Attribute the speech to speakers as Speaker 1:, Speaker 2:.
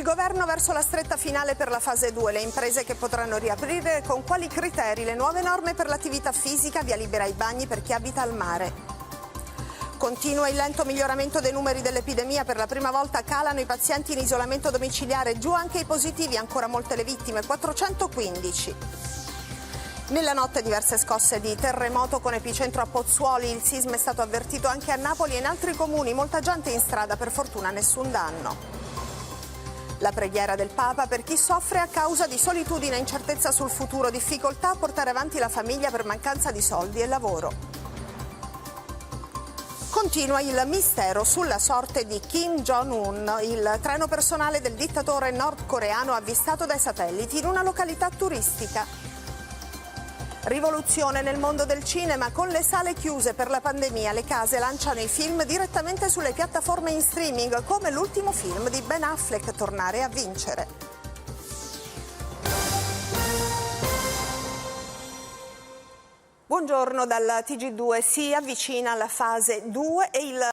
Speaker 1: Il governo verso la stretta finale per la fase 2, le imprese che potranno riaprire, con quali criteri, le nuove norme per l'attività fisica, via libera ai bagni per chi abita al mare. Continua il lento miglioramento dei numeri dell'epidemia, per la prima volta calano i pazienti in isolamento domiciliare, giù anche i positivi, ancora molte le vittime, 415. Nella notte diverse scosse di terremoto con epicentro a Pozzuoli, il sisma è stato avvertito anche a Napoli e in altri comuni, molta gente in strada, per fortuna nessun danno. La preghiera del Papa per chi soffre a causa di solitudine e incertezza sul futuro, difficoltà a portare avanti la famiglia per mancanza di soldi e lavoro. Continua il mistero sulla sorte di Kim Jong-un, il treno personale del dittatore nordcoreano avvistato dai satelliti in una località turistica. Rivoluzione nel mondo del cinema, con le sale chiuse per la pandemia, le case lanciano i film direttamente sulle piattaforme in streaming, come l'ultimo film di Ben Affleck, Tornare a vincere. Buongiorno dal TG2, si avvicina la fase 2 e il